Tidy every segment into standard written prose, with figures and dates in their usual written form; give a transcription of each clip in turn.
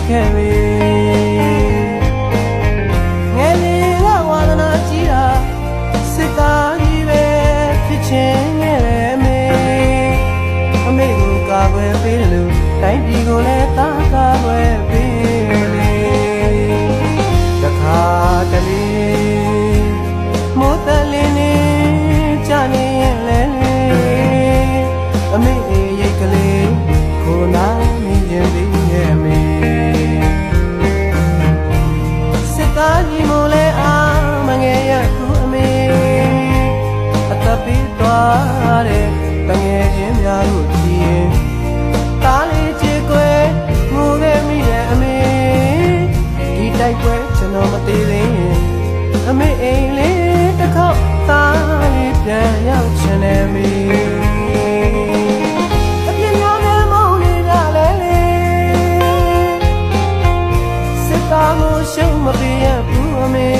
ခဲ့ပြီငယ်လေးကဝါသနာကြီးတာစစ်သားကြီးပဲဖြစ်ချင်းခဲ့တယ်အမေကိုကာကွယ်ပေးတယ်လို့တိုင်းပြည်ကိုလည်းတာကာကွယ်ပေးလေတခါတလေမိုးတလင်းနေကြနေရင်လည်းအမေရိတ်ကလေးကိုနာမြင်ရင်ပြီးရဲ့အမေစစ်သားကြီးမို့လဲအားမငယ်ရခုအမေအသက်ပေးသွားတဲ့တငယ်ချင်းများတို့ကြည့်ရင်တားလေးချေကွယ်ငိုခဲ့မိရဲ့အမေဒီတိုက်ပွဲကျွန်တော်မသေးသေးရင်အမေအိမ်လေးတစ်ခေါက်သားလေးပြန်ရောက်ချင်တယ်မေအပြင်းများနဲ့မောင်းနေတာလဲလေစစ်သားကိုရှုံးမပေးရဘူးအမေ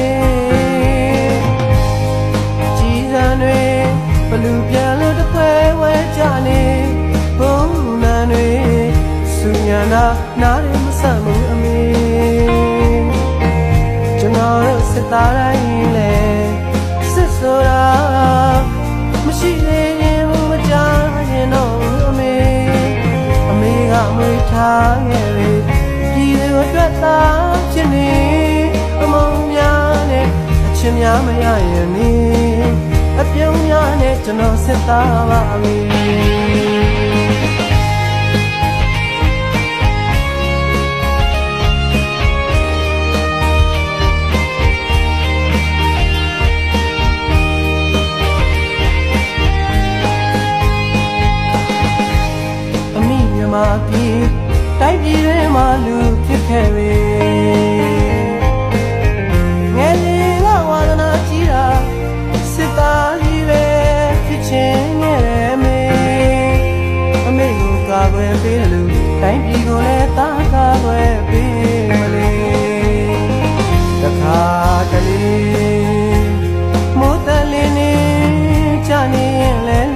ကြီးစံတွေဘလူပြန်လို့တစ်ဖွဲဝဲကြနေဘုံနံတွေစူညံတာနားရမဆတ်ဘူးအမေကျွန်တော်တို့စစ်သားတိုင်းလဲစစ်ဆိုတာမရှိသေးရင်မကြားရင်တော့အမေကမွေးထားခဲ့ပြီဒီလိုအတွက်သာဖြစ်နေအမုန်းများနဲ့အချင်းများမရရင်နေအပြုံးများနဲ့ကျွန်တော်စစ်သားပါပြီမာပြည်တိုက်ပြည်ထဲမှာလူဖြစ်ခဲ့ပြီငယ်လေးကဝါသနာကြီးတာစစ်သားကြီးပဲဖြစ်ချင်းခဲ့တယ်အမေကိုကာကွယ်ပေးတယ်လို့တိုင်းပြည်ကိုလည်းတာကာကွယ်ပေးမလေတခါတလေမိုးတလင်းနေကြနေရင်လည်း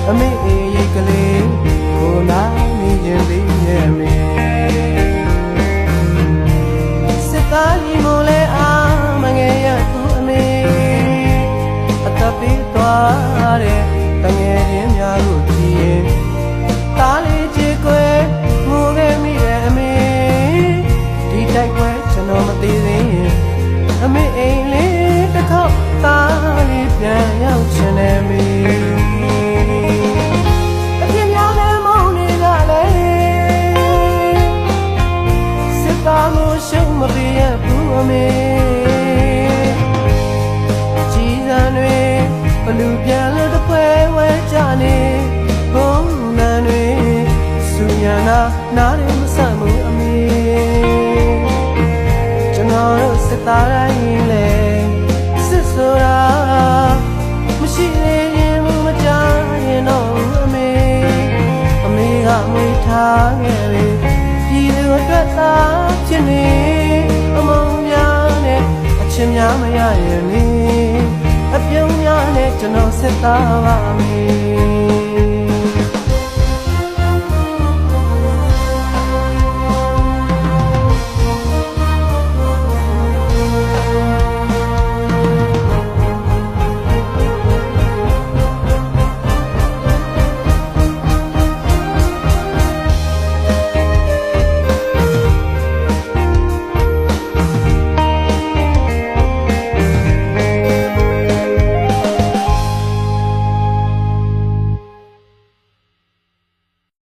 အမေရိတ်ကလေးကိုနာမြင်ရင်ပြီးရဲ့မေစစ်သားကြီးမို့လဲအားမငယ်ရသူအမေအသက်ပေးသွားတဲ့တငယ်ချင်းများတို့ကြည့်ရင်တားလေးချေကွယ်ငိုခဲ့မိရဲ့အမေဒီတိုက်ပွဲကျွန်တော်မသေးသေးရင်အမေအိမ်လေးတစ်ခေါက်သားလေးပြန်ရောက်ချင်တယ်မေရှုံးမပေးရဘူးအမေကြီးစံတွေဘလူပြန်လို့တစ်ဖွဲဝဲကြနေဘုံနံတွေစူညံတာနားရမဆတ်ဘူးအမေကျွန်တော်တို့စစ်သားတိုင်းလဲစစ်ဆိုတာမရှိသေးရင်မကြားရင်တော့အမေကမွေးထားခဲ့ပြီဒီလိုအတွက်သာဖြစ်နေအမုန်းများနဲ့အချင်းများမရရင်နေအပြုံးများနဲ့ကျွန်တော်စစ်သားပါမေ